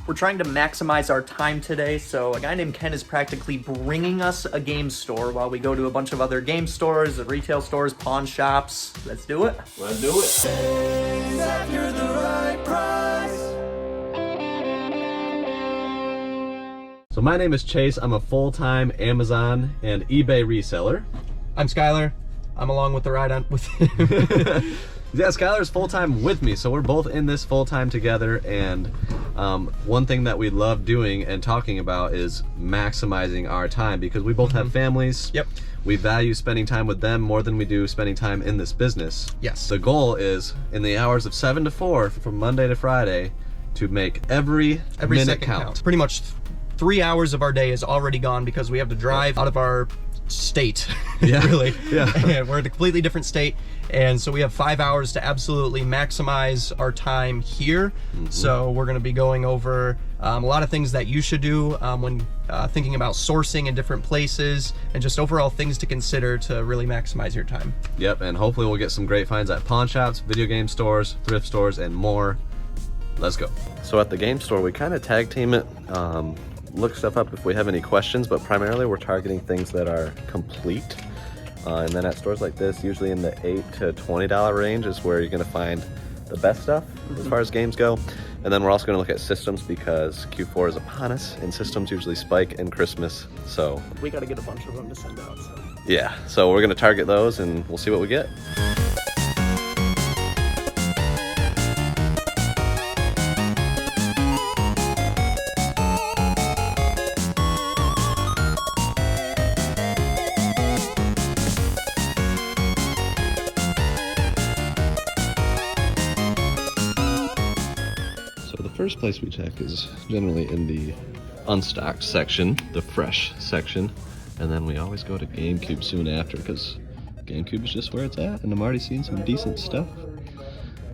We're trying to maximize our time today, so a guy named Ken is practically bringing us a game store while we go to a bunch of other game stores, retail stores, pawn shops. Let's do it. Let's do it. Chase after the right price. So my name is Chase. I'm a full-time Amazon and eBay reseller. I'm Skylar. I'm along with the ride on with Yeah, Skylar's full-time with me, so we're both in this full-time together, and one thing that we love doing and talking about is maximizing our time, because we both have families. Yep. We value spending time with them more than we do spending time in this business. Yes. The goal is, in the hours of 7 to 4, from Monday to Friday, to make every minute second count. Pretty much 3 hours of our day is already gone because we have to drive out of our state. Yeah. Really. Yeah. And we're in a completely different state, and so we have 5 hours to absolutely maximize our time here. So we're going to be going over a lot of things that you should do when thinking about sourcing in different places, and just overall things to consider to really maximize your time. Yep, and hopefully we'll get some great finds at pawn shops, video game stores, thrift stores, and more. Let's go. So at the game store, we kind of tag team it. Look stuff up if we have any questions, but primarily we're targeting things that are complete. And then at stores like this, usually in the $8 to $20 range is where you're going to find the best stuff as far as games go. And then we're also going to look at systems, because Q4 is upon us and systems usually spike in Christmas. So We got to get a bunch of them to send out. So. yeah, so we're going to target those and we'll see what we get. First place we check is generally in the unstocked section, the fresh section, and then we always go to GameCube soon after, because GameCube is just where it's at, and I'm already seeing some decent stuff.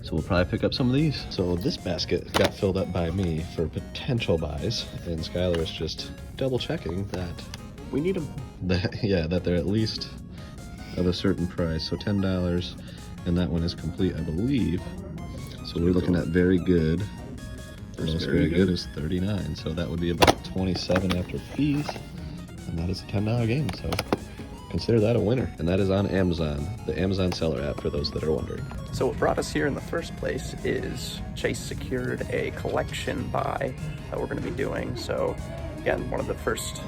So we'll probably pick up some of these. So this basket got filled up by me for potential buys, and Skylar is just double checking that We need them. that they're at least of a certain price. So $10, and that one is complete, I believe. So we're looking at very good. Most very good is 39, so that would be about 27 after fees, and that is a $10 game, so consider that a winner. And that is on Amazon, the Amazon seller app, for those that are wondering. So what brought us here in the first place is Chase secured a collection buy that we're going to be doing. So again, one of the first,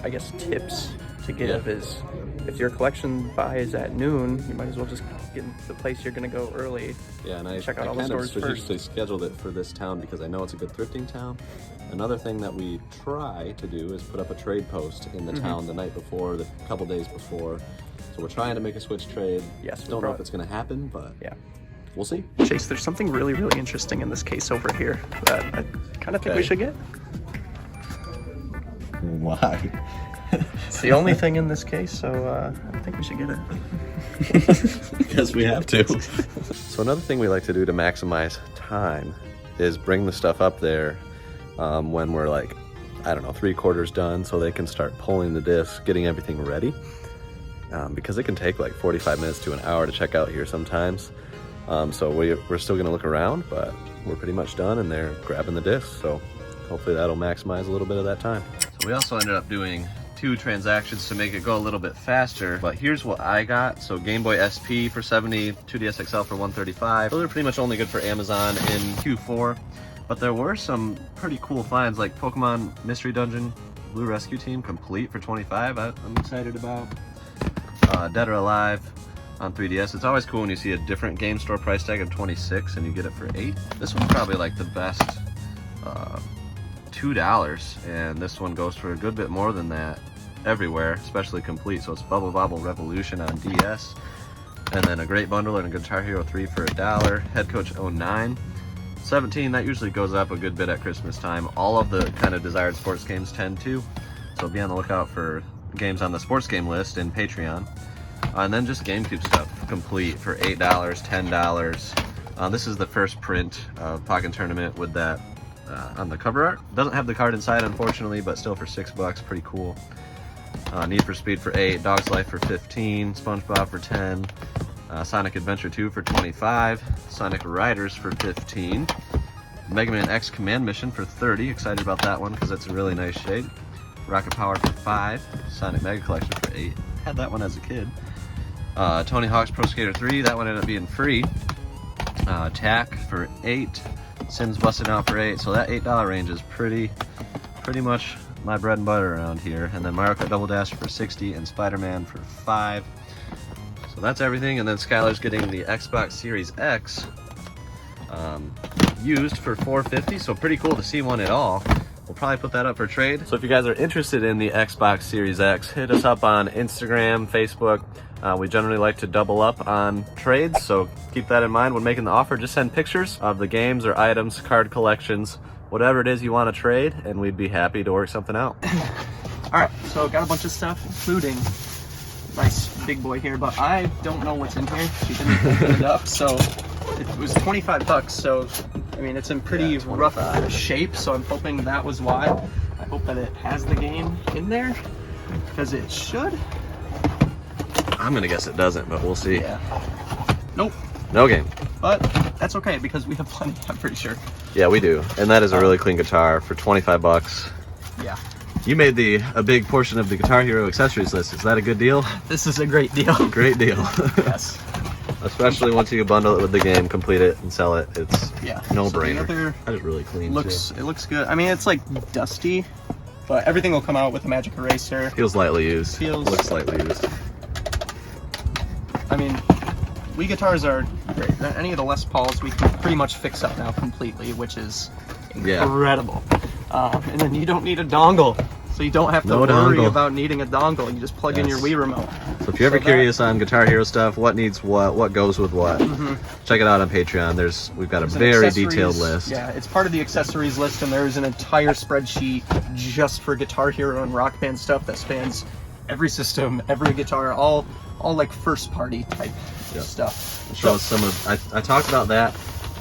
I guess, tips to give is, if your collection buy is at noon, you might as well just get into the place you're going to go early. Yeah, and I check out all the kind of stores strategically scheduled it for this town because I know it's a good thrifting town. Another thing that we try to do is put up a trade post in the town the night before, the couple days before. So we're trying to make a switch trade. Yes, don't know if it's going to happen, but yeah, we'll see. Chase, there's something really, really interesting in this case over here that I kind of think we should get. Why? It's the only thing in this case, so I think we should get it. Because we have to. So another thing we like to do to maximize time is bring the stuff up there when we're like, I don't know, 3/4 done, so they can start pulling the disc, getting everything ready. Because it can take like 45 minutes to an hour to check out here sometimes. So we're still gonna look around, but we're pretty much done and they're grabbing the disc. So hopefully that'll maximize a little bit of that time. So we also ended up doing 2 transactions to make it go a little bit faster, but here's what I got. So Game Boy SP for 70, 2DS XL for 135. Those are pretty much only good for Amazon in Q4, but there were some pretty cool finds, like Pokemon Mystery Dungeon Blue Rescue Team complete for 25. I'm excited about. Dead or Alive on 3DS. It's always cool when you see a different game store price tag of 26 and you get it for 8. This one's probably like the best $2, and this one goes for a good bit more than that everywhere, especially complete. So it's Bubble Bobble Revolution on DS, and then a great bundle and a Guitar Hero 3 for $1. Head Coach 09, 17. That usually goes up a good bit at Christmas time. All of the kind of desired sports games tend to, so be on the lookout for games on the sports game list in Patreon. And then just GameCube stuff complete for $8, $10. This is the first print of Pocket Tournament with that on the cover art. Doesn't have the card inside, unfortunately, but still for $6, pretty cool. Need for Speed for $8, Dog's Life for $15, SpongeBob for $10, Sonic Adventure 2 for $25, Sonic Riders for $15, Mega Man X Command Mission for 30. Excited about that one because it's a really nice shade. Rocket Power for 5. Sonic Mega Collection for 8. Had that one as a kid. Tony Hawk's Pro Skater 3. That one ended up being free. Tack for 8. Sims Busted Out for 8. So that $8 range is pretty much my bread and butter around here. And then Mario Kart Double Dash for 60 and Spider-Man for 5. So that's everything. And then Skylar's getting the Xbox Series X used for $450. So pretty cool to see one at all. We'll probably put that up for trade. So if you guys are interested in the Xbox Series X, hit us up on Instagram, Facebook. We generally like to double up on trades, so keep that in mind when making the offer. Just send pictures of the games or items, card collections, whatever it is you want to trade, and we'd be happy to work something out. All right, so got a bunch of stuff, including nice big boy here, but I don't know what's in here. She didn't open it up, so it was 25 bucks. So I mean, it's in pretty rough shape, so I'm hoping that was why. I hope that it has the game in there, because it should. I'm gonna guess it doesn't, but we'll see. Yeah. Nope. No game. But that's okay, because we have plenty, I'm pretty sure. Yeah, we do. And that is a really clean guitar for 25 bucks. Yeah. You made a big portion of the Guitar Hero accessories list. Is that a good deal? This is a great deal. Great deal. Yes. Especially once you bundle it with the game, complete it, and sell it. It's no brainer. So that is really clean. It looks good. I mean, it's like dusty, but everything will come out with a magic eraser. Feels lightly used. Looks slightly used. I mean, Wii guitars are great. Any of the Les Pauls we can pretty much fix up now completely, which is incredible. And then you don't need a dongle, so you don't have to worry about needing a dongle. You just plug in your Wii remote. So if you're ever curious on Guitar Hero stuff, what needs what goes with what, check it out on Patreon. We've got a very detailed list. Yeah, it's part of the accessories list, and there's an entire spreadsheet just for Guitar Hero and Rock Band stuff that spans every system, every guitar, all like first party type stuff. Show us some of. I talked about that.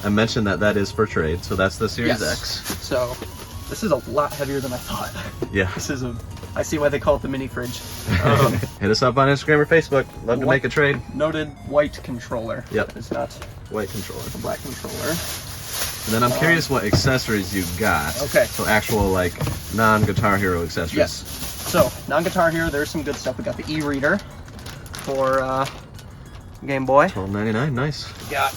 I mentioned that is for trade, so that's the Series X. So this is a lot heavier than I thought. Yeah. This is I see why they call it the mini fridge. Hit us up on Instagram or Facebook. Love to make a trade. Noted white controller. Yep. It's not white controller. a black controller. And then I'm curious what accessories you got. Okay. So actual like non-Guitar Hero accessories. Yes. So non-Guitar Hero, there's some good stuff. We got the e-reader for Game Boy. $12.99. Nice. We got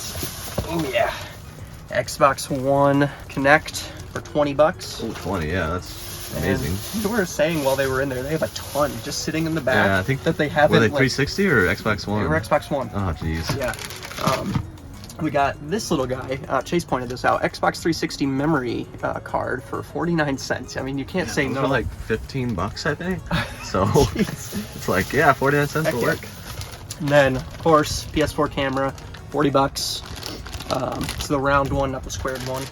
Xbox One Connect for 20 bucks. Oh, 20. Yeah, that's amazing. And we were saying while they were in there, they have a ton just sitting in the back. Yeah, I think that they haven't. Were they 360 or Xbox One? They were Xbox One. Oh, jeez. Yeah. We got this little guy. Chase pointed this out. Xbox 360 memory card for 49 cents. I mean, you can't say no. For like 15 bucks, I think. So it's like 49 cents will work. And then, of course, PS4 camera, 40 bucks. It's the round one, not the squared one.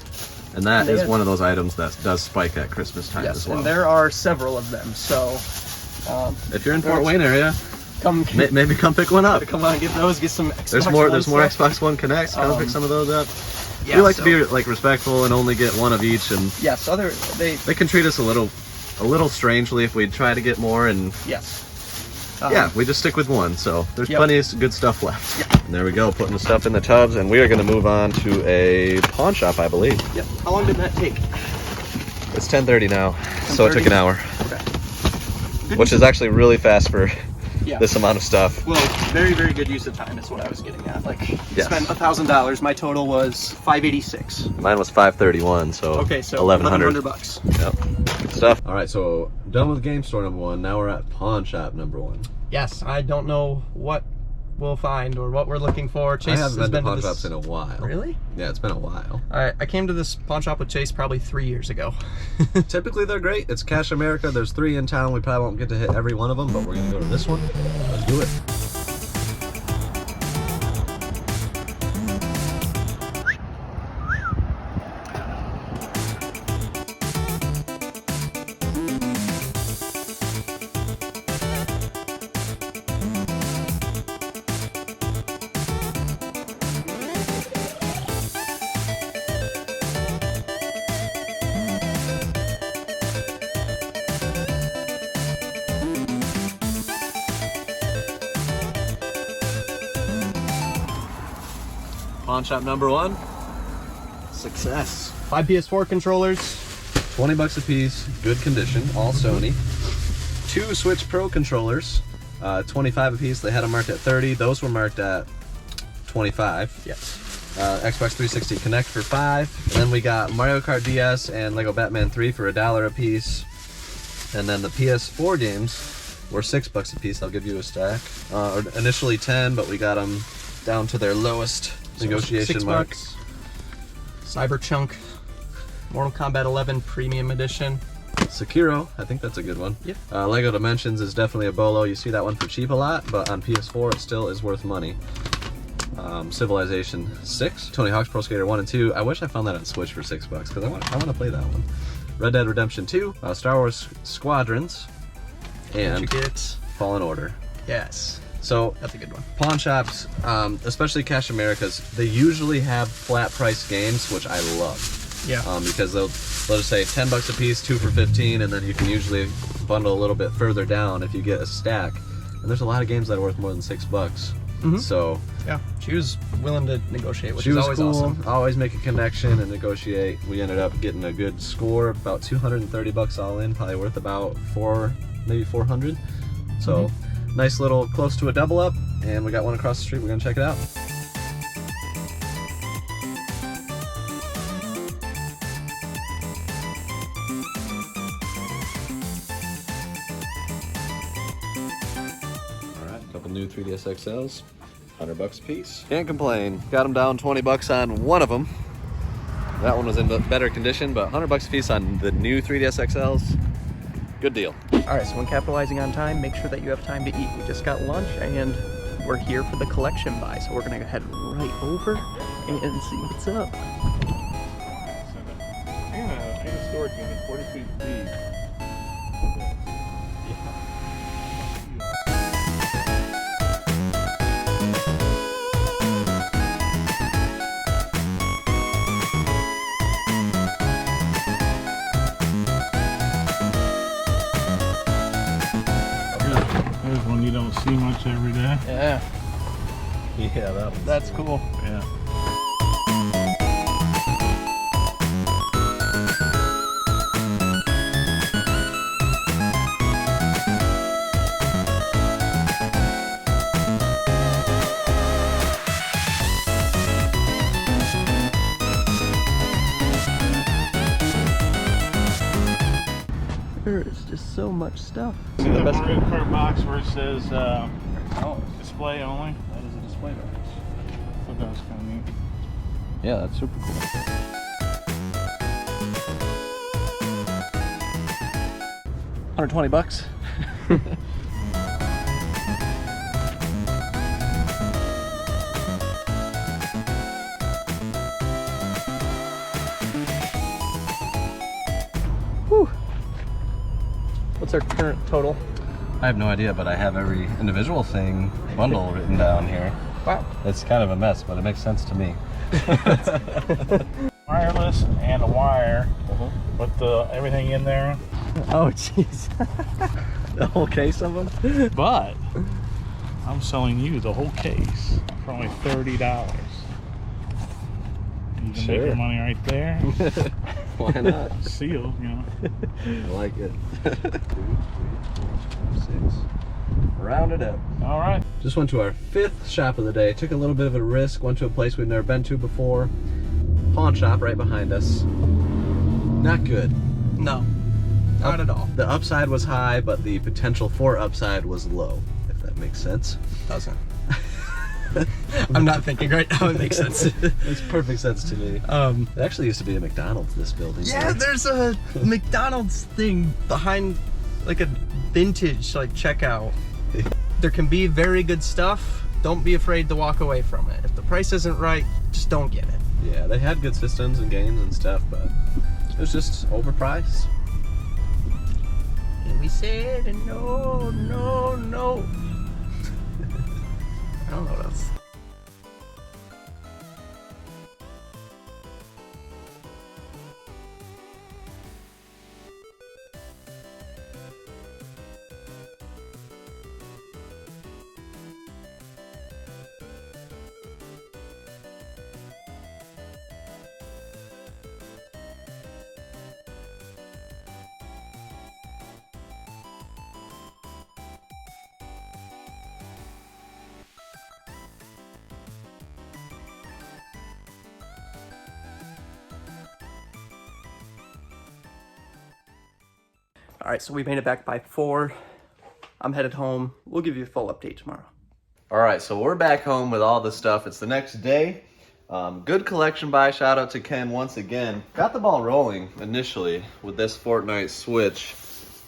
And that is one of those items that does spike at Christmas time as well. And there are several of them. So if you're in Fort Wayne area, maybe come pick one up. Come on and get those. Get some Xbox There's more Xbox One Connects. Come pick some of those up. Yeah, we like to be like respectful and only get one of each. And yes, they can treat us a little strangely if we try to get more. And we just stick with one. So there's plenty of good stuff left. Yep. And there we go, putting the stuff in the tubs, and we are going to move on to a pawn shop, I believe. Yep. How long did that take? It's 10:30 now, so it took an hour. Okay. Which is actually really fast for this amount of stuff. Well, very, very good use of time is what I was getting at. Like, spent $1,000. My total was $586. Mine was $531, so $1,100 bucks. Yep, good stuff. All right, so done with game store number 1. Now we're at pawn shop number 1. Yes, I don't know what we'll find or what we're looking for. Chase I haven't been to pawn shops in a while. Really? Yeah, it's been a while. I came to this pawn shop with Chase probably 3 years ago. Typically they're great. It's Cash America. There's 3 in town. We probably won't get to hit every one of them, but we're gonna go to this one. Let's do it. Pawn shop number 1. Success. 5 PS4 controllers. $20 a piece, good condition, all Sony. 2 Switch Pro controllers, 25 a piece. They had them marked at 30. Those were marked at 25. Yes. Xbox 360 Connect for 5. And then we got Mario Kart DS and Lego Batman 3 for $1 a piece. And then the PS4 games were $6 a piece. I'll give you a stack. Initially 10, but we got them down to their lowest negotiation mark. $6. Cyberchunk, Mortal Kombat 11 Premium Edition. Sekiro, I think that's a good one. Yep. Lego Dimensions is definitely a bolo. You see that one for cheap a lot, but on PS4 it still is worth money. Civilization 6, Tony Hawk's Pro Skater 1 and 2. I wish I found that on Switch for $6 because I want to play that one. Red Dead Redemption 2, Star Wars Squadrons, and Did you get? Fallen Order. Yes. So That's a good one. pawn shops, especially Cash Americas, they usually have flat price games, which I love. Yeah. Because they'll just say $10 a piece, 2 for 15, and then you can usually bundle a little bit further down if you get a stack. And there's a lot of games that are worth more than $6. So Yeah. She was willing to negotiate, which she is was always cool. awesome. Always make a connection and negotiate. We ended up getting a good score, about $230 all in, probably worth about maybe 400. So nice little, close to a double up, and we got one across the street. We're gonna check it out. Couple new 3DS XLs, $100 a piece. Can't complain. Got them down $20 on one of them. That one was in better condition, but $100 a piece on the new 3DS XLs. Good deal. All right, so when capitalizing on time, make sure that you have time to eat. We just got lunch and we're here for the collection buy, so we're gonna head right over and see what's up. I got a storage unit, 40 feet deep. Here's one you don't see much every day. Yeah, Yeah, that one. that's cool. Yeah. There is just so much stuff. See the Mario Kart box where it says Oh, display only? that is a display box. I thought that was kind of neat. Yeah, that's super cool. $120. Whew. What's our current total? I have no idea, but I have every individual thing bundle written down here. Wow. It's kind of a mess, but it makes sense to me. Wireless and a wire with everything in there. Oh, jeez. The whole case of them? But I'm selling you the whole case for only $30. You can make your money right there. Why not? Sealed, you know. I like it. 2, 3, 4, 5, 6. Round it up. All right. Just went to our 5th shop of the day. Took a little bit of a risk. Went to a place we've never been to before. Pawn shop right behind us. Not good. No, not at all. The upside was high, but the potential for upside was low, if that makes sense. Doesn't. I'm not thinking right now. It makes sense. Makes perfect sense to me. It actually used to be a McDonald's, this building. Yeah, there's a McDonald's thing behind, like a vintage like checkout. There can be very good stuff. Don't be afraid to walk away from it. If the price isn't right, just don't get it. Yeah, they had good systems and games and stuff, but it was just overpriced. And we said no, no, no. I don't know what else. All right, so we made it back by 4. I'm headed home. We'll give you a full update tomorrow. All right, so we're back home with all the stuff. It's the next day. Good collection buy. Shout out to Ken once again. Got the ball rolling initially with this Fortnite Switch.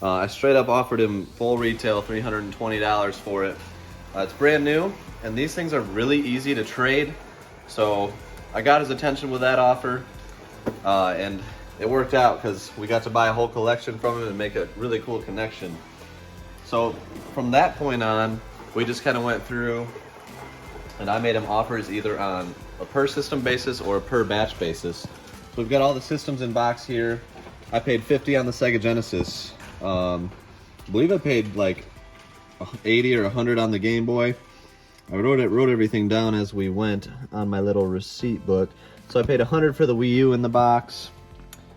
I straight up offered him full retail, $320 for it. It's brand new, and these things are really easy to trade. So I got his attention with that offer, and it worked out because we got to buy a whole collection from him and make a really cool connection. So from that point on, we just kind of went through, and I made him offers either on a per system basis or a per batch basis. So we've got all the systems in box here. I paid $50 on the Sega Genesis. I believe I paid like $80 or $100 on the Game Boy. I wrote everything down as we went on my little receipt book. So I paid $100 for the Wii U in the box,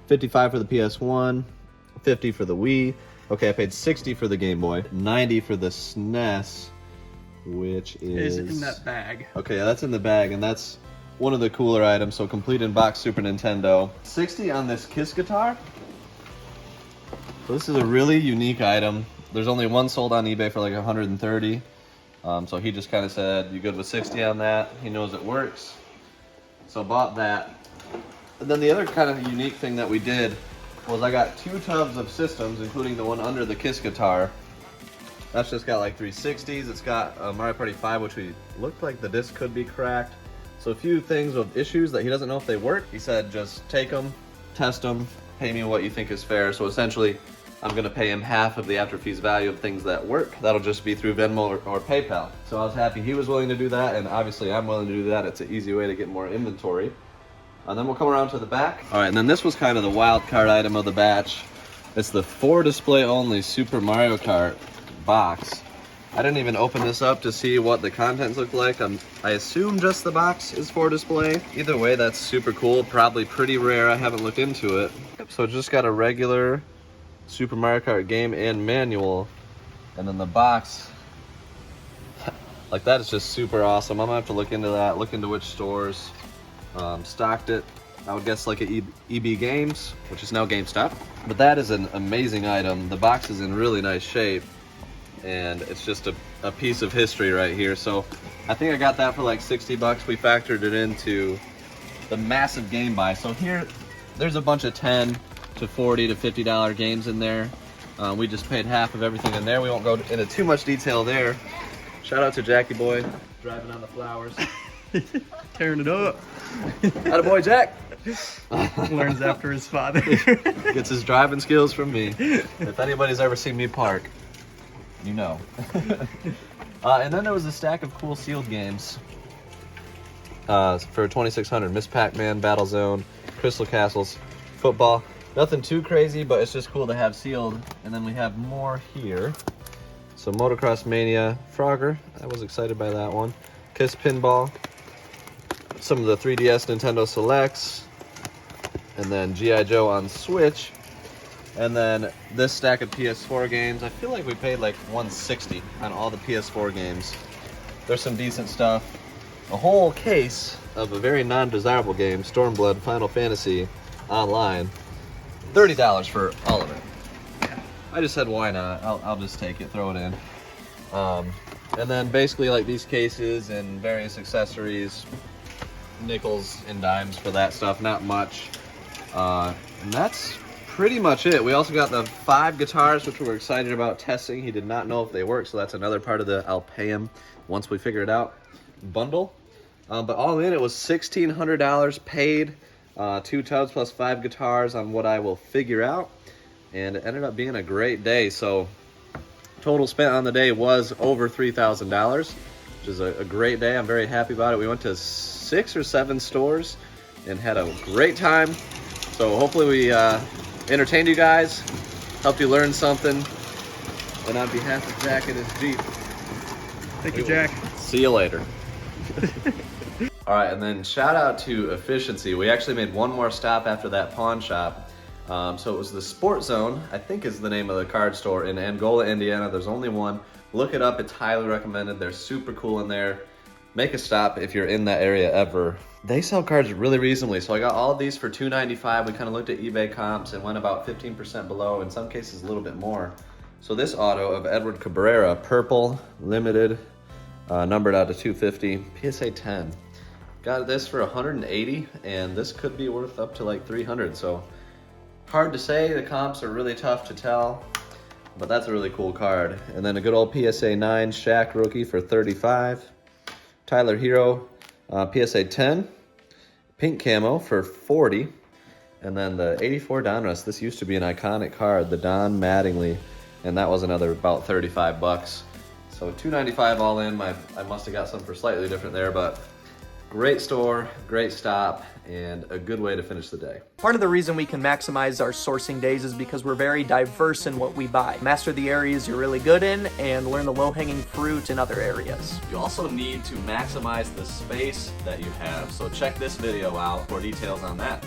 $55 for the PS1, $50 for the Wii. Okay, I paid $60 for the Game Boy, $90 for the SNES, which is in that bag. Okay, that's in the bag, and that's one of the cooler items. So complete in box Super Nintendo. $60 on this Kiss guitar. So this is a really unique item. There's only one sold on eBay for like $130. So he just kind of said, "You good with $60 on that?" He knows it works. So bought that. And then the other kind of unique thing that we did was I got 2 tubs of systems, including the one under the Kiss guitar. That's just got like 360s. It's got Mario Party 5, which we looked like the disc could be cracked. So a few things with issues that he doesn't know if they work. He said, just take them, test them, pay me what you think is fair. So essentially, I'm gonna pay him half of the after fees value of things that work. That'll just be through Venmo or PayPal. So I was happy he was willing to do that, and obviously I'm willing to do that. It's an easy way to get more inventory. And then we'll come around to the back. All right, and then this was kind of the wild card item of the batch. It's the 4 display only Super Mario Kart box. I didn't even open this up to see what the contents look like. I assume just the box is for display. Either way, that's super cool. Probably pretty rare. I haven't looked into it. So it's just got a regular Super Mario Kart game and manual. And then the box, like that is just super awesome. I'm gonna have to look into that, look into which stores stocked it. I would guess like at EB Games, which is now GameStop. But that is an amazing item. The box is in really nice shape, and it's just a piece of history right here. So I think I got that for like $60. We factored it into the massive game buy. So here, there's a bunch of $10 to $40 to $50 games in there. We just paid half of everything in there. We won't go into too much detail there. Shout out to Jackie Boy, driving on the flowers. Tearing it up. Attaboy, Jack. Learns after his father. Gets his driving skills from me. If anybody's ever seen me park, you know. And then there was a stack of cool sealed games for $2,600. Miss Pac-Man, Battlezone, Crystal Castles, football. Nothing too crazy, but it's just cool to have sealed. And then we have more here. So Motocross Mania, Frogger. I was excited by that one. Kiss Pinball. Some of the 3DS Nintendo Selects. And then G.I. Joe on Switch. And then this stack of PS4 games. I feel like we paid like $160 on all the PS4 games. There's some decent stuff. A whole case of a very non-desirable game, Stormblood Final Fantasy Online. $30 for all of it. I just said, why not? I'll just take it, throw it in. And then basically like these cases and various accessories, nickels and dimes for that stuff, not much. And that's pretty much it. We also got the 5 guitars, which we were excited about testing. He did not know if they work, so that's another part of the I'll pay him once we figure it out bundle. But all in, it was $1,600 paid, 2 tubs plus 5 guitars on what I will figure out. And it ended up being a great day. So total spent on the day was over $3,000, which is a great day. I'm very happy about it. We went to 6 or 7 stores and had a great time. So hopefully we entertained you guys, helped you learn something. And on behalf of Jack and his Jeep, Thank you, Jack. See you later. All right, and then shout out to Efficiency. We actually made one more stop after that pawn shop. So it was the Sport Zone, I think is the name of the card store in Angola, Indiana. There's only one. Look it up, it's highly recommended. They're super cool in there. make a stop if you're in that area ever. They sell cards really reasonably. So I got all of these for $2.95. We kind of looked at eBay comps and went about 15% below, in some cases a little bit more. So this auto of Edward Cabrera, purple, limited, numbered out to 250, PSA 10. Got this for 180, and this could be worth up to like 300. So hard to say, the comps are really tough to tell, but that's a really cool card. And then a good old PSA 9 Shaq rookie for 35. Tyler Hero, PSA 10, pink camo for 40. And then the 84 Donruss, this used to be an iconic card, the Don Mattingly, and that was another about 35 bucks. So $2.95 all in. I must have got some for slightly different there, but great store, great stop, and a good way to finish the day. Part of the reason we can maximize our sourcing days is because we're very diverse in what we buy. Master the areas you're really good in and learn the low-hanging fruit in other areas. You also need to maximize the space that you have, so check this video out for details on that.